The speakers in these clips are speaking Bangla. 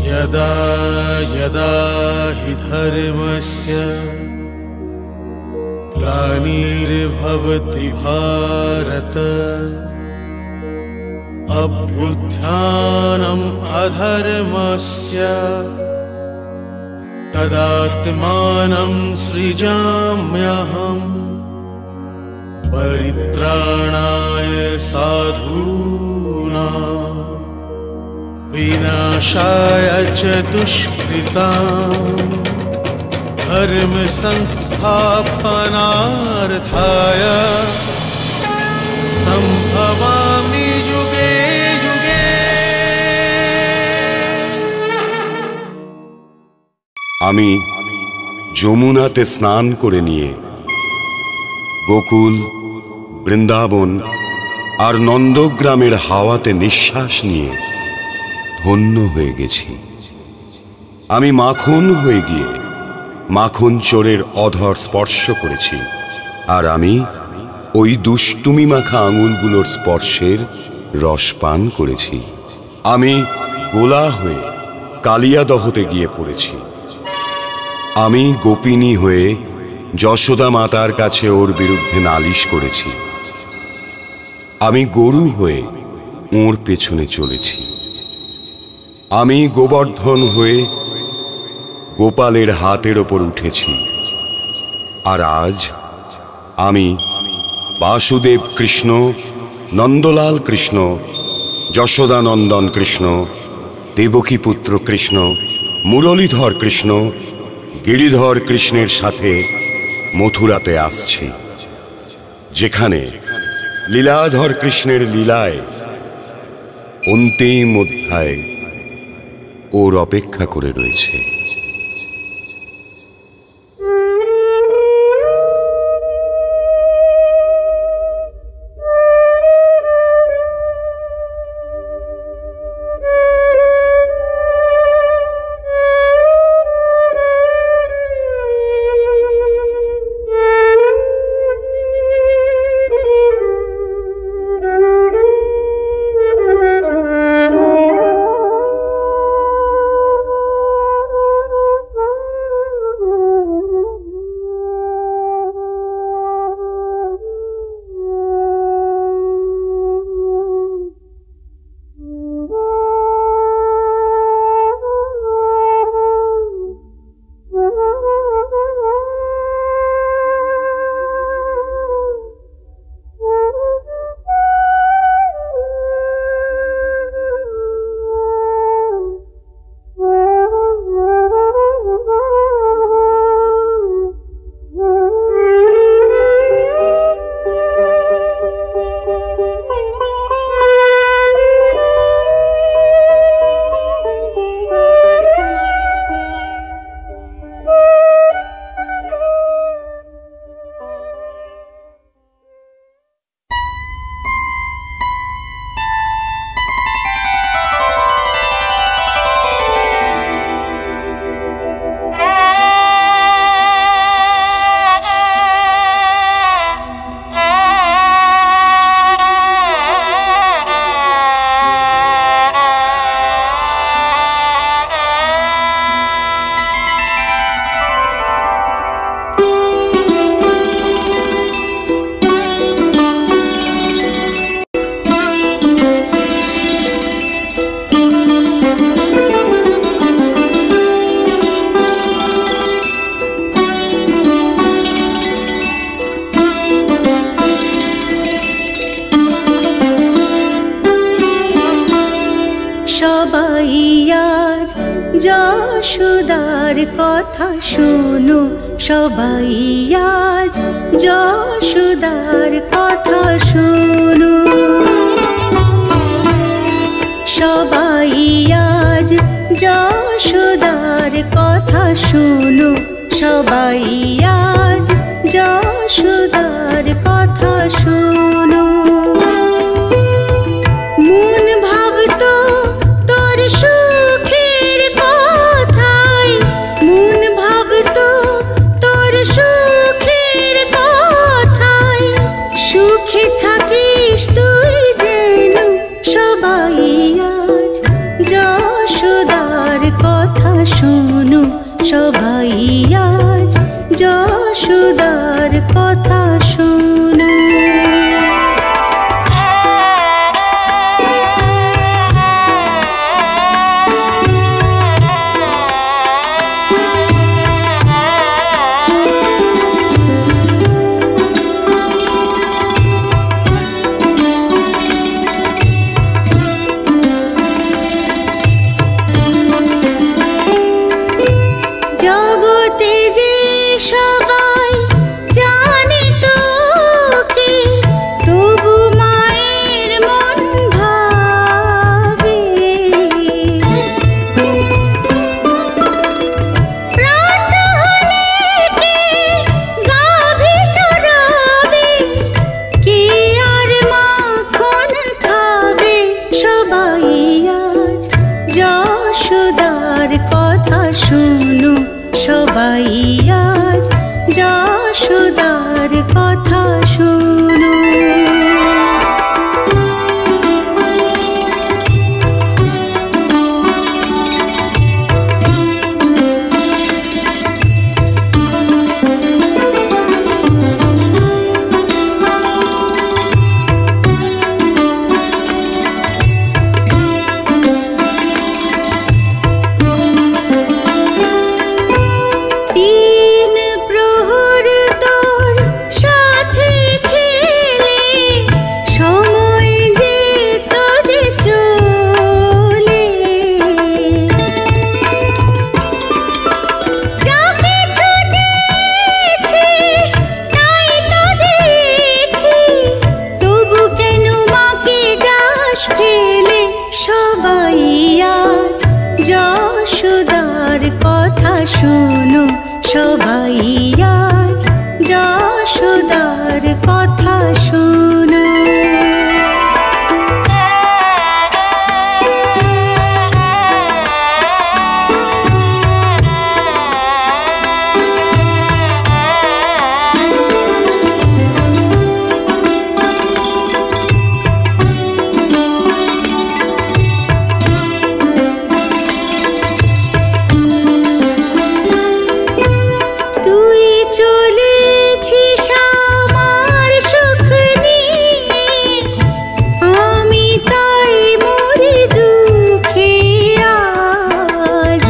यदा यदा हि धर्मस्य ग्लानिर्भवति भारत अभ्युत्थानम् अधर्मस्य तदात्मानं सृजाम्यहम् परित्राणाय साधूनां विनाशाय च दुष्कृताम् धर्म संस्थापनार्थाय संभवामि युगे युगे। আমি যমুনাতে স্নান করে নিয়ে গোকুল, বৃন্দাবন আর নন্দগ্রামের হাওয়াতে নিঃশ্বাস নিয়ে ধন্য হয়ে গেছি। আমি মাখন হয়ে গিয়ে মাখন চোরের অধর স্পর্শ করেছি, আর আমি ওই দুষ্টুমি মাখা আঙুলগুলোর স্পর্শের রস পান করেছি। আমি গোলা হয়ে কালিয়াদহতে গিয়ে পড়েছি। আমি গোপিনী হয়ে যশোদা মাতার কাছে ওর বিরুদ্ধে নালিশ করেছি। আমি গরু হয়ে ওর পেছনে চলেছি। আমি গোবর্ধন হয়ে গোপালের হাতের ওপর উঠেছি। আর আজ আমি বাসুদেব কৃষ্ণ, নন্দলাল কৃষ্ণ, যশোদানন্দন কৃষ্ণ, দেবকী পুত্র কৃষ্ণ, মুরলীধর কৃষ্ণ, গিরিধর কৃষ্ণের সাথে মথুরাতে আসছি, যেখানে লীলাধর কৃষ্ণের লীলায় অন্তিম অধ্যায় ওর অপেক্ষা করে রয়েছে। যশোদার কথা শোনো সবাই আজ, যশোদার কথা শোনো সবাই আজ, যশোদার কথা শোনো সবাই আজ, যশোদার কথা শোনো। মন ভাবতো তোর সুখের কথাই, মন ভাবতো তোর সুখের কথাই, সুখে থাকিস তুই যেন সবাই আজ, যশোদার কথা শোনো সবাই আজ, যশোদার কথা শোনো। জগতে যে সবাই জানে তোকে, তবু মায়ের মন ভাবে। রাত হলে কে গাভী চড়াবে, কে আর মাখন খাবে, সবাই আজ যশোদার কথা শোনো সবাই আজ, যশোদার কথা শোনো। তিন প্রহর তোর সাথে খেলে, সময় যেত যে চলে। যা কিছু চেয়েছিস তাই তো দিয়েছি, তবু কেন মাকে যাস ফেলে, সবাই আজ যশোদার কথা শোনো সবাই আজ, যশোদার কথা শোনো। তুই চলেছিস আমার সুখ নিয়ে, আমি তাই মরি দুঃখে আজ।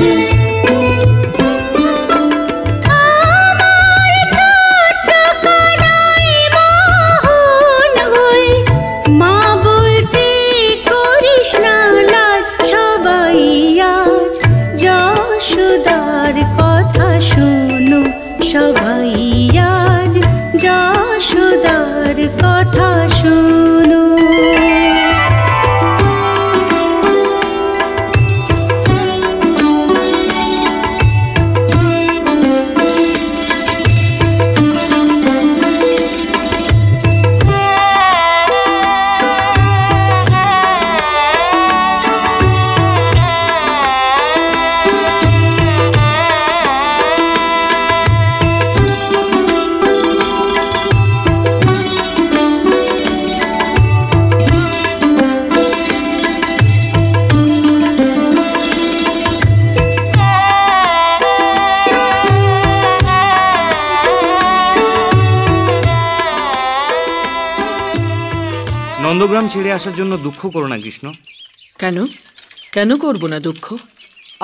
আমার ছোট্ট কানাই মোহন হই, মা বলতে করিস না লাজ, সবাই আজ যশোদার কথা শোনো সবাই আজ, যশোদার কথা শোনো। নন্দগ্রাম ছেড়ে আসার জন্য দুঃখ করো না কৃষ্ণ। কেন কেন করব না দুঃখ?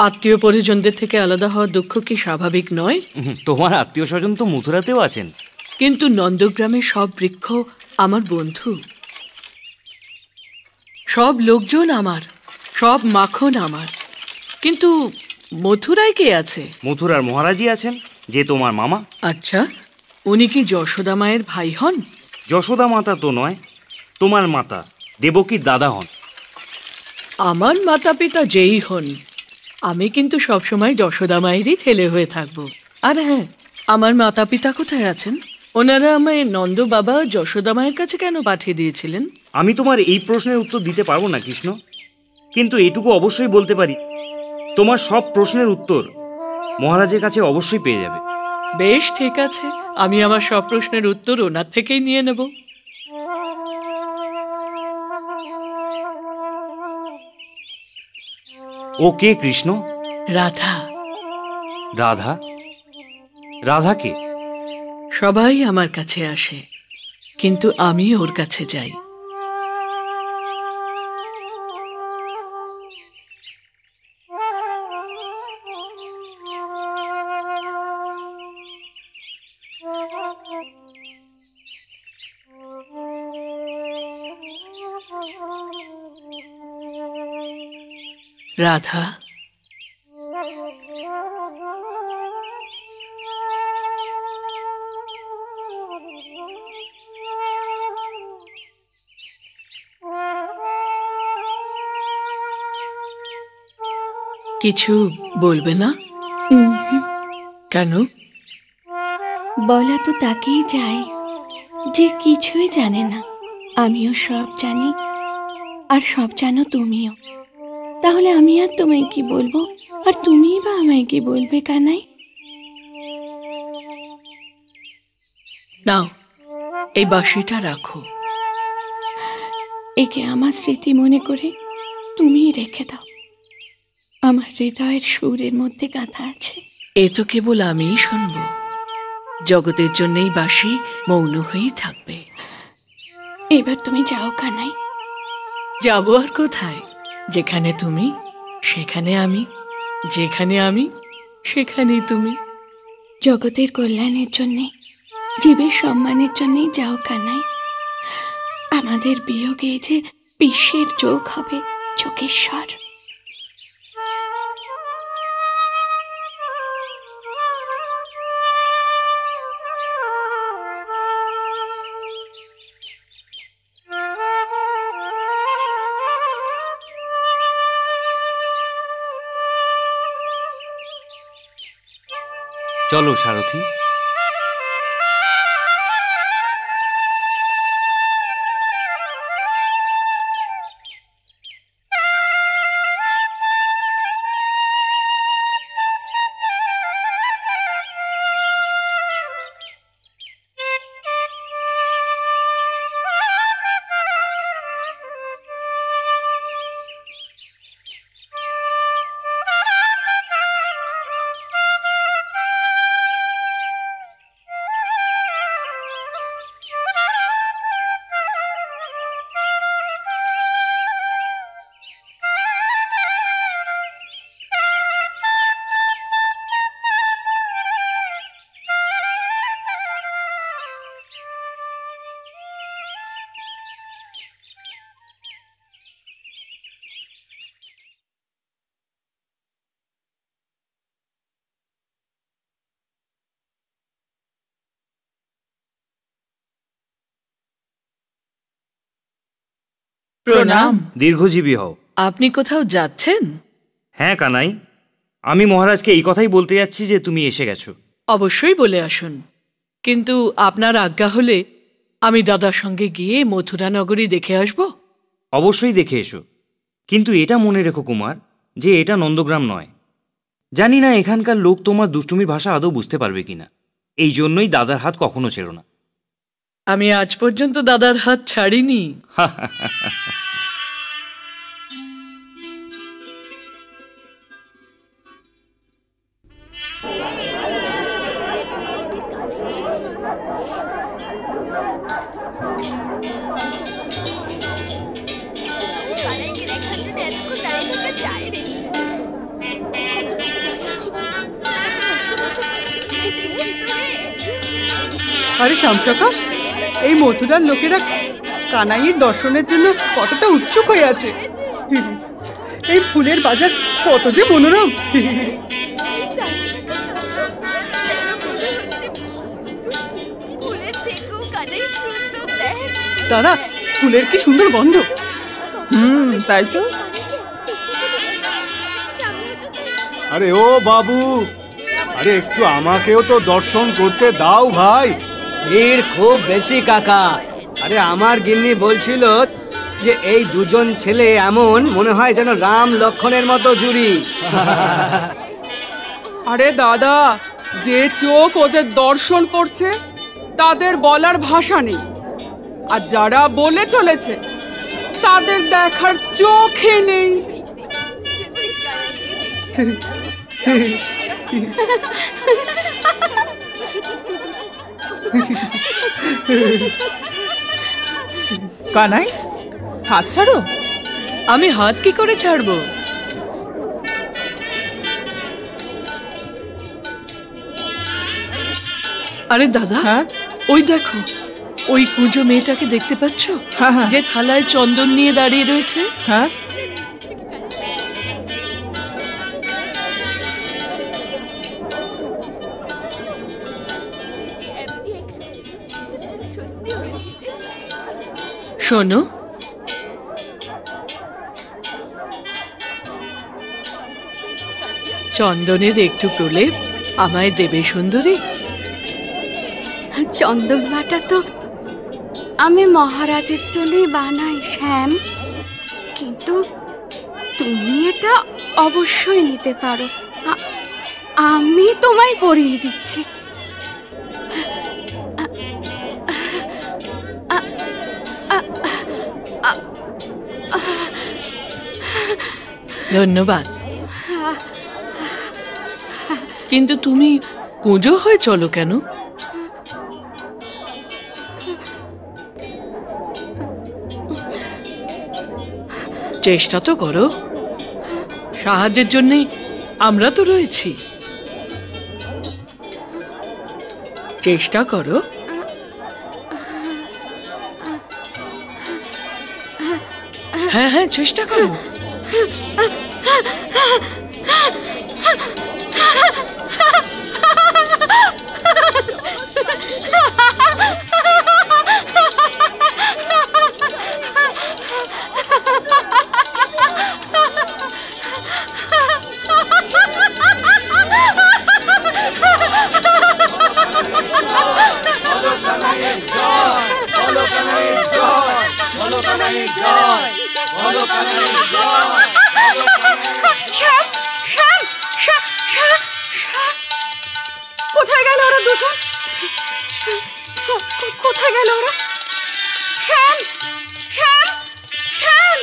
আত্মীয় পরিজনদের থেকে আলাদা হওয়ার দুঃখ কি স্বাভাবিক নয়? তোমার আত্মীয় স্বজন তো মথুরাতেও আছেন। কিন্তু নন্দগ্রামের সব বৃক্ষ আমার বন্ধু, সব লোকজন আমার, সব মাখন আমার। কিন্তু মথুরায় কে আছে? মথুরার মহারাজই আছেন, যে তোমার মামা। আচ্ছা, উনি কি যশোদা মায়ের ভাই হন? যশোদা মাতা তো নয়, তোমার মাতা দেবকীর দাদা হন। আমার মাতা পিতা যেই হন, আমি কিন্তু সবসময় যশোদা মায়েরই ছেলে হয়ে থাকব। আর হ্যাঁ, আমার মাতা পিতা কোথায় আছেন? ওনারা আমায় নন্দ বাবা যশোদা মায়ের কাছে কেন পাঠিয়ে দিয়েছিলেন? আমি তোমার এই প্রশ্নের উত্তর দিতে পারবো না কৃষ্ণ, কিন্তু এটুকু অবশ্যই বলতে পারি, তোমার সব প্রশ্নের উত্তর মহারাজের কাছে অবশ্যই পেয়ে যাবে। বেশ, ঠিক আছে, আমি আমার সব প্রশ্নের উত্তর ওনার থেকেই নিয়ে নেব। ও কে কৃষ্ণ? রাধা। রাধা? রাধা কে? সবাই আমার কাছে আসে, কিন্তু আমি ওর কাছে যাই। রাধা, কিছু বলবে না? কেন? বলা তো তাকেই যায় যে কিছুই জানে না। আমিও সব জানি, আর সব জানো তুমিও। তাহলে আমি আর তোমায় কি বলবো, আর তুমিই বা আমায় কি বলবে কানাই? নাও, এই বাঁশিটা রাখো। একে আমার স্মৃতি মনে করে তুমিই রেখে দাও। আমার হৃদয়ের সুরের মধ্যে গাঁথা আছে। এ তো কেবল আমিই শুনব। জগতের জন্যই বাঁশি মৌন হয়েই থাকবে। এবার তুমি যাও কানাই। যাবো আর কোথায়? যেখানে তুমি সেখানে আমি, যেখানে আমি সেখানেই তুমি। জগতের কল্যাণের জন্যে, জীবের সম্মানের জন্যেই যাও কানাই। আমাদের বিয়োগে যে বিশ্বের যোগ হবে যোগেশ্বর। চলো সারথি। প্রণাম। দীর্ঘজীবী হও। আপনি কোথাও যাচ্ছেন? হ্যাঁ কানাই, আমি মহারাজকে এই কথাই বলতে যাচ্ছি যে তুমি এসে গেছো। অবশ্যই বলে আসুন, কিন্তু আপনার আজ্ঞা হলে আমি দাদার সঙ্গে গিয়ে মথুরা নগরী দেখে আসব। অবশ্যই দেখে এসো, কিন্তু এটা মনে রেখো কুমার যে এটা নন্দগ্রাম নয়। জানি না এখানকার লোক তোমার দুষ্টুমির ভাষা আদৌ বুঝতে পারবে কিনা, এই জন্যই দাদার হাত কখনো ছেড়ো না। আমি আজ পর্যন্ত দাদার হাত ছাড়িনি। আরে শামশাকা, এই মথুরার লোকেরা কানাইয়ের দর্শনের জন্য কতটা উৎসুক হয়ে আছে। এই ফুলের বাজার কত যে মনোরম। দাদা, ফুলের কি সুন্দর গন্ধ। তাই তো। আরে ও বাবু, আরে একটু আমাকেও তো দর্শন করতে দাও ভাই। ভিড় খুব বেশি কাকা। আরে আমার গিন্নি বলছিল যে এই দুজন ছেলে এমন মনে হয় যেন রাম লক্ষণের মতো জুড়ি। আরে দাদা, যে চোখ ওদের দর্শন করছে তাদের বলার ভাষা নেই, আর যারা বলে চলেছে তাদের দেখার চোখে নেই। কানাই, হাত ছাড়ো। আমি হাত কি করে ছাড়বো? আরে দাদা, ওই দেখো, ওই কুঁজো মেয়েটাকে দেখতে পাচ্ছ, যে থালায় চন্দন নিয়ে দাঁড়িয়ে রয়েছে? হ্যাঁ, শোনো, চন্দনের একটু প্রলেপ আমায় দেবে সুন্দরী? চন্দন বাটা তো আমি মহারাজের জন্যই বানাই শ্যাম, কিন্তু তুমি এটা অবশ্যই নিতে পারো। আমি তোমায় পরিয়ে দিচ্ছি। ধন্যবাদ। কিন্তু তুমি কুঁজো হয়ে চলো কেন? চেষ্টা তো করো, সাহায্যের জন্যই আমরা তো রয়েছি। চেষ্টা করো। হ্যাঁ হ্যাঁ, চেষ্টা করো। কোথায় গেল ওরা দুজন? কোথায় গেল ওরা? শ্যাম, শ্যাম, শ্যাম!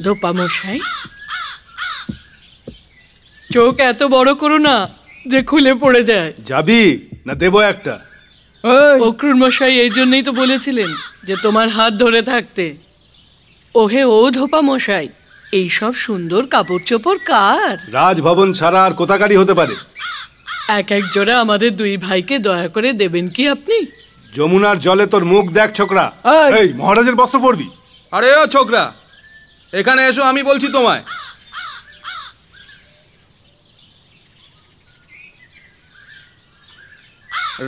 ধোপা মশাই, চোখ এত বড় করো না যে খুলে পড়ে যায়। যাবি না দেবো একটা? অক্রুর মশাই এই জন্যই তো বলেছিলেন যে তোমার হাত ধরে থাকতে। ওহে ও ধোপা মশাই, এইসব সুন্দর কাপড় চোপড় কার? রাজভবন ছাড়া আর কোথাকারই হতে পারে। এক এক জোড়া আমাদের দুই ভাইকে দয়া করে দেবেন কি আপনি? যমুনার জলে তোর মুখ দেখ ছোকরা। এই মহারাজের বস্ত্র পরবি? আরে ও ছোকরা, এখানে এসো, আমি বলছি তোমায়।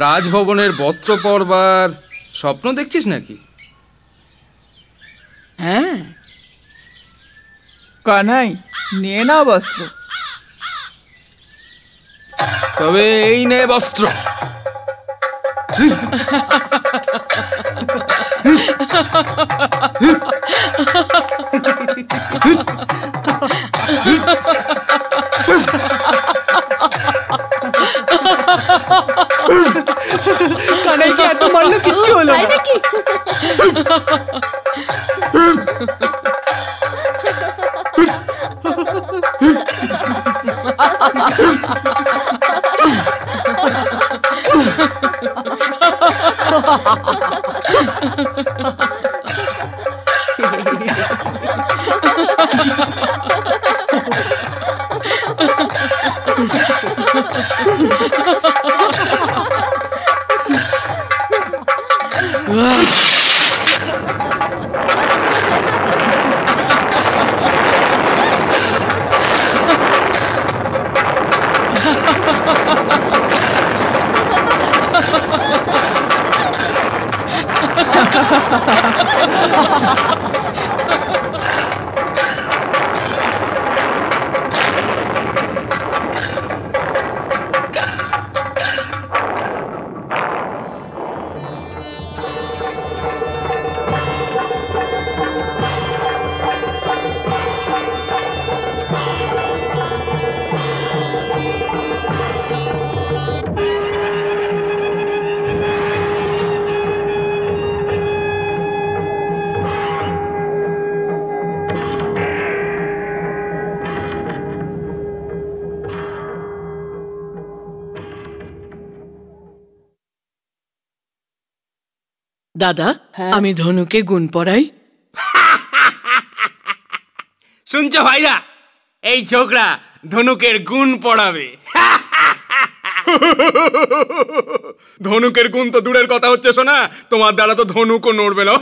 রাজভবনের বস্ত্র পরবার স্বপ্ন দেখছিস নাকি? হ্যাঁ। কানাই, নিয়ে নাও বস্ত্র। তবে এই নে বস্ত্র। দাদা, আমি ধনুকে গুণ পড়াই। শুনছো ভাইরা, এই ছোকরা ধনুকের গুণ পড়াবে। ধনুকের গুণ তো দূরের কথা হচ্ছে, শোনা তোমার দ্বারা তো ধনুকও নড়বে না।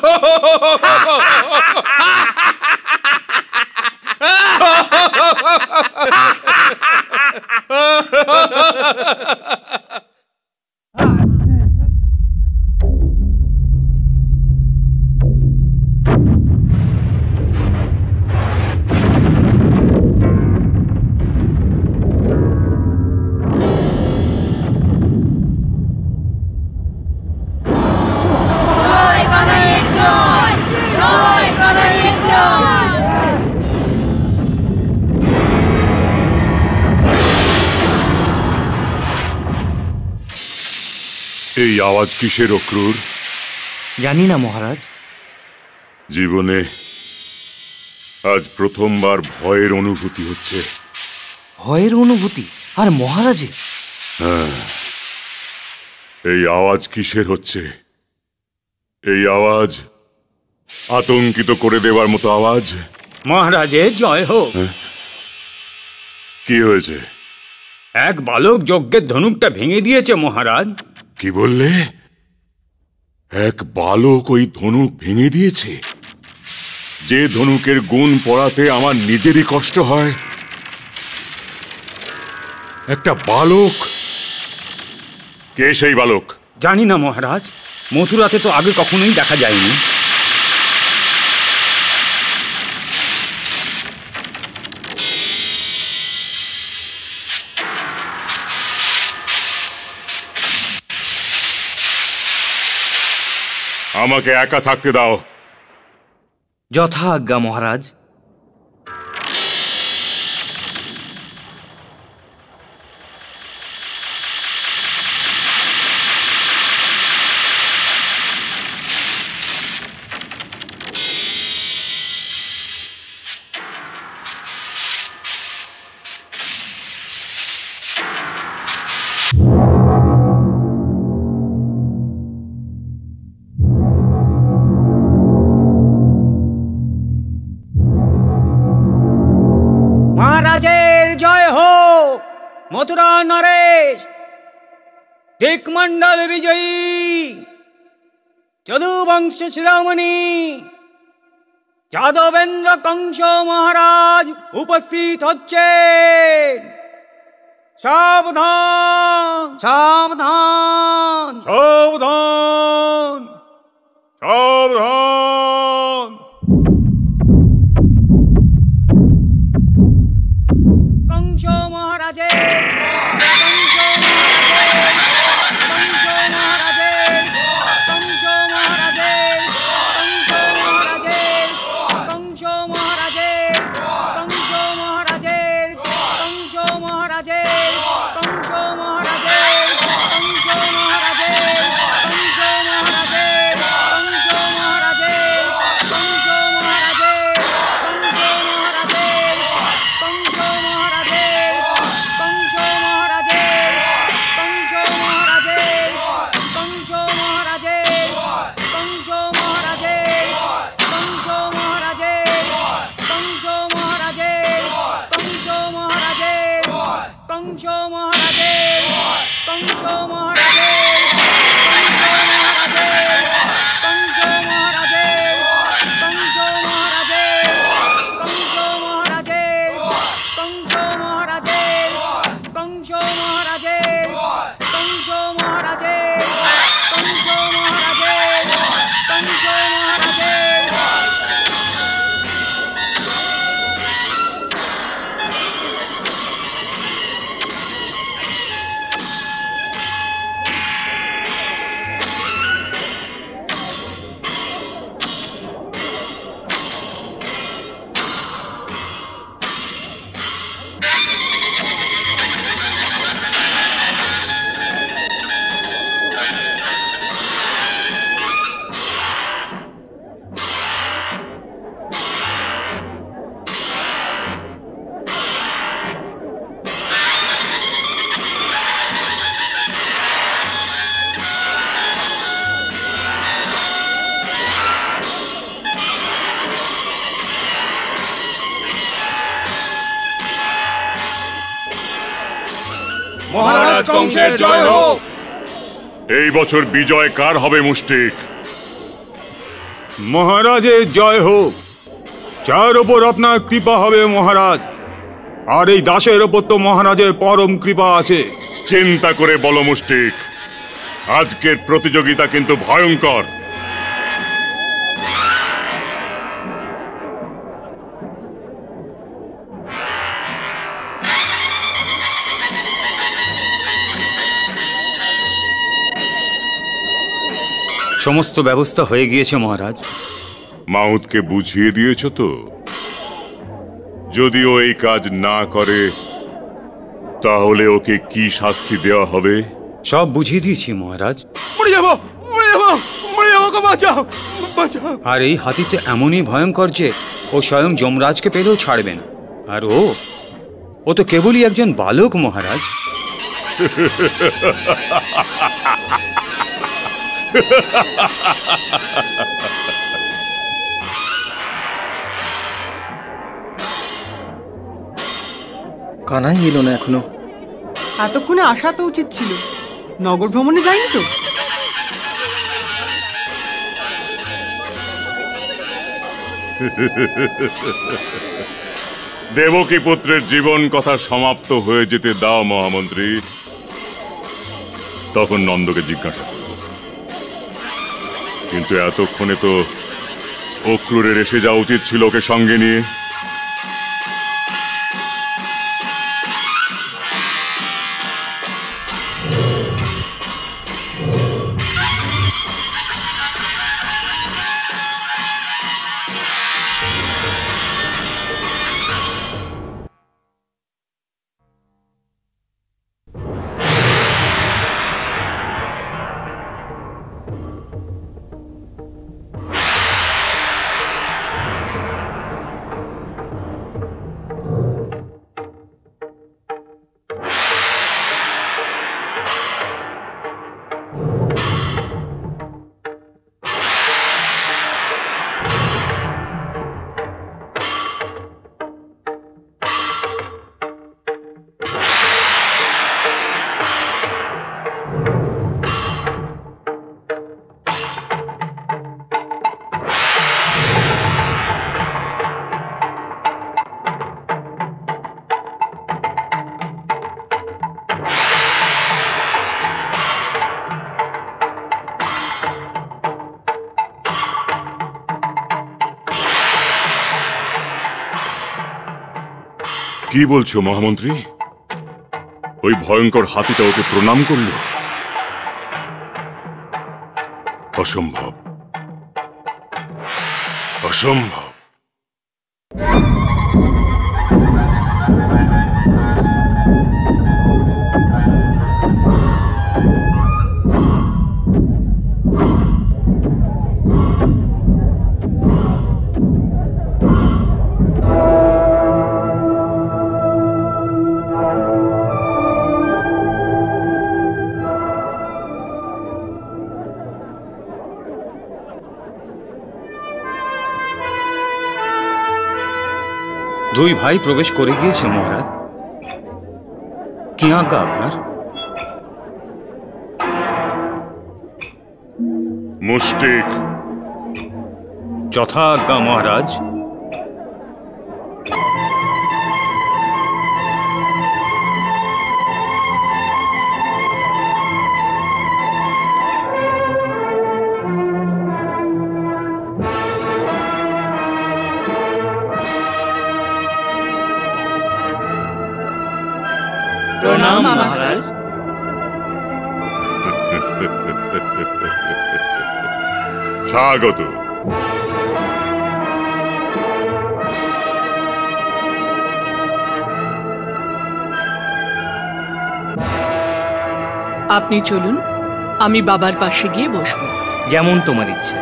এই আওয়াজ কিসের অক্রুর? জানি না মহারাজ। জীবনে আজ প্রথমবার ভয়ের অনুভূতি হচ্ছে। ভয়ের অনুভূতি? আর মহারাজের? হ্যাঁ, এই আওয়াজ কিসের হচ্ছে? এই আওয়াজ আতঙ্কিত করে দেবার মতো আওয়াজ। মহারাজের জয় হোক। কি হয়েছে? এক বালক যজ্ঞের ধনুকটা ভেঙে দিয়েছে মহারাজ। কি বললে? এক বালক ওই ধনুক ভেঙে দিয়েছে? যে ধনুকের গুণ পড়াতে আমার নিজেরই কষ্ট হয়, একটা বালক? কে সেই বালক? জানি না মহারাজ, মথুরাতে তো আগে কখনোই দেখা যায়নি। আমাকে একা থাকতে দাও। যথা আজ্ঞা মহারাজ। মহারাজের জয় হোক। মথুরা নরেশ দিকমণ্ডল বিজয়ী যদুবংশ শিরোমণি যাদবেন্দ্র কংস মহারাজ উপস্থিত হচ্ছেন। সাবধান সাবধান সাবধান সাবধান। কংস মহারাজের কংস মহারাজের কংস মহারাজের কংস মহারাজের কংস মহারাজের কংস মহারাজের কংস মহারাজের কংস মহারাজের কংস মহারাজের কংস মহারাজের কংস মহারাজের কংস মহারাজের মহারাজ কংসের জয় হোক। এই বছর বিজয় কার হবে মুষ্টিক? মহারাজের জয় হোক। যার ওপর আপনার কৃপা হবে মহারাজ, আর এই দাসের ওপর তো মহারাজের পরম কৃপা আছে। চিন্তা করে বলো মুষ্টিক, আজকের প্রতিযোগিতা কিন্তু ভয়ঙ্কর। সমস্ত ব্যবস্থা হয়ে গিয়েছে মহারাজ। মাউতকে বুঝিয়ে দিয়েছ তো? যদি ও এই কাজ না করে তাহলে ওকে কি শাস্তি দেওয়া হবে? সব বুঝিয়ে দিয়েছি মহারাজ। মরে যাবো, মরে যাবো, মরে যাবো, বাঁচাও, বাঁচাও। আর এই হাতিতে এমনই ভয়ঙ্কর যে ও স্বয়ং যমরাজকে পেলেও ছাড়বে না। আর ও তো কেবলই একজন বালক মহারাজ। কানাই এলো না এখনো। এতক্ষণে আসা তো উচিত ছিল। নগর ভ্রমণে যায়নি তো? দেবকী পুত্রের জীবন কথা সমাপ্ত হয়ে যেতে দাও মহামন্ত্রী, তখন নন্দকে জিজ্ঞাসা করব। কিন্তু এতক্ষণে তো অক্রূরের এসে যাওয়া উচিত ছিল ওকে সঙ্গে নিয়ে। কি বলছো মহামন্ত্রী? ওই ভয়ঙ্কর হাতিটা ওকে প্রণাম করল? অসম্ভব, অসম্ভব। দুই ভাই প্রবেশ করে গিয়েছে মহারাজ। কি আজ্ঞা আপনার? মুষ্টিক। যথা আজ্ঞা মহারাজ। প্রণাম মহারাজ। স্বাগত। আপনি চলুন, আমি বাবার পাশে গিয়ে বসবো। যেমন তোমার ইচ্ছে।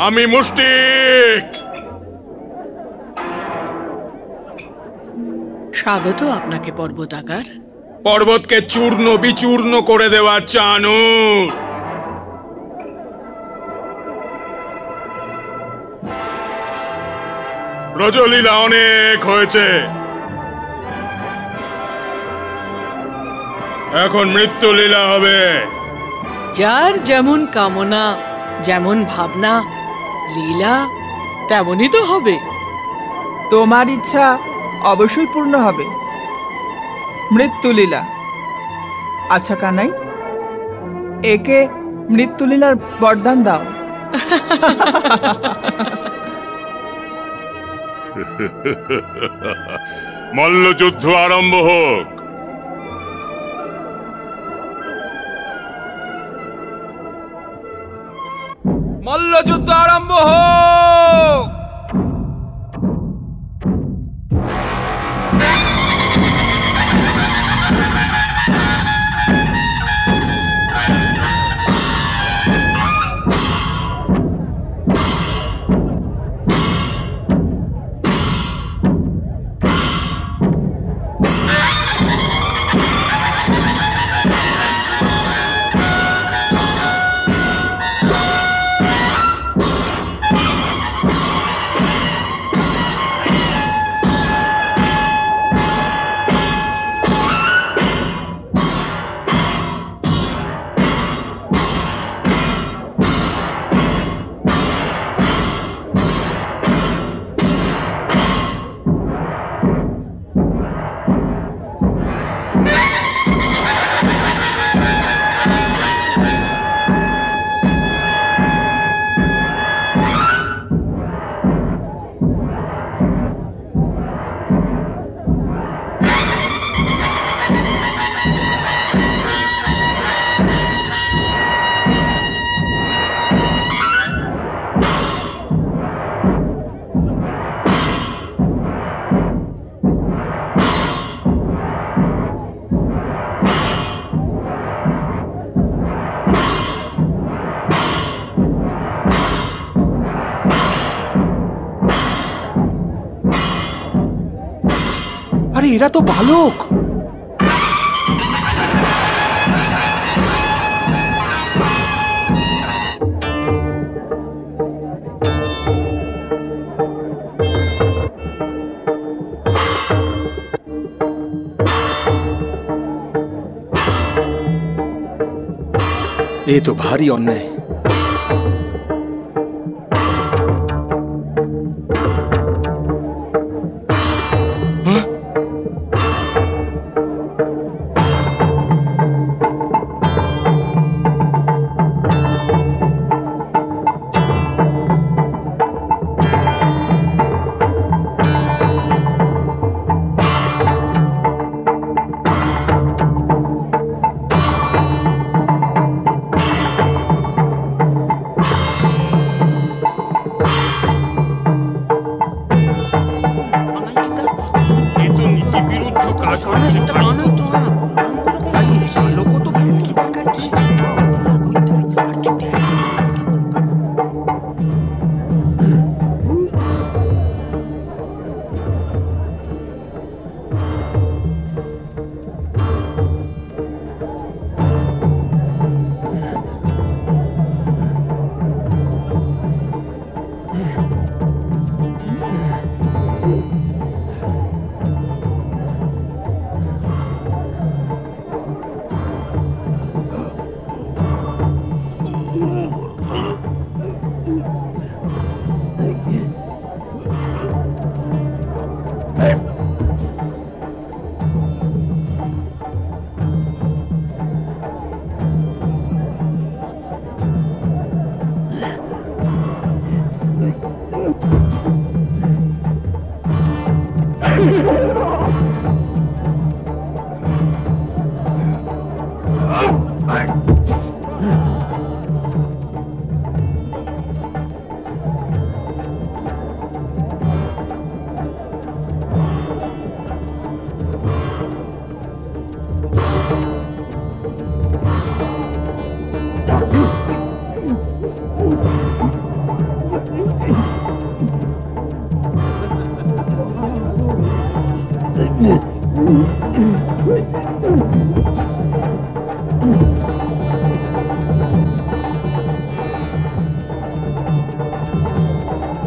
আমি মুষ্টিক। স্বাগত আপনাকে পর্বতাকার। পর্বতকে চূর্ণ বিচূর্ণ করে দেওয়া চানুর। ব্রজলীলা অনেক হয়েছে, এখন মৃত্যুলীলা হবে। যার যেমন কামনা, যেমন ভাবনা, লীলা তেমনই তো হবে। তোমার ইচ্ছা অবশ্যই পূর্ণ হবে, মৃত্যুলীলা। আচ্ছা কানাই, একে মৃত্যুলীলার বরদান দাও। মল্লযুদ্ধ আরম্ভ হোক। মল্লযুদ্ধ আরম্ভ হোক। আরে এরা তো বালক। এ তো ভারী অন্যায়।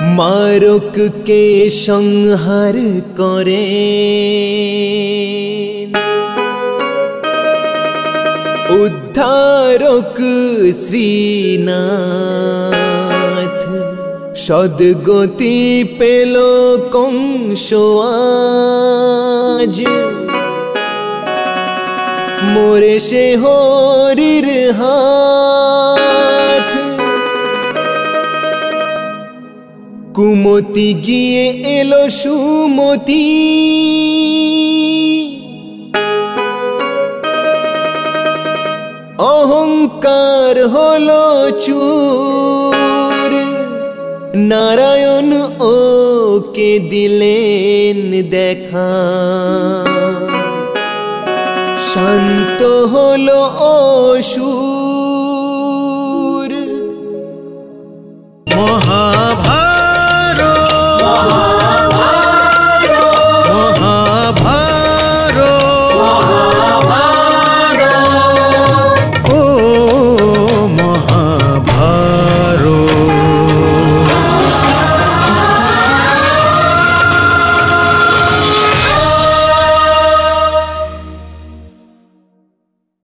মারককে সংহার করে উদ্ধারক শ্রীনাথ সদ্গতি পেল কংস আজ মোরে সে হরির হাত কুমতি গিয়ে এলো সুমতি অহংকার হলো চুর নারায়ণ ওকে দিলেন দেখা শান্ত হলো অসুর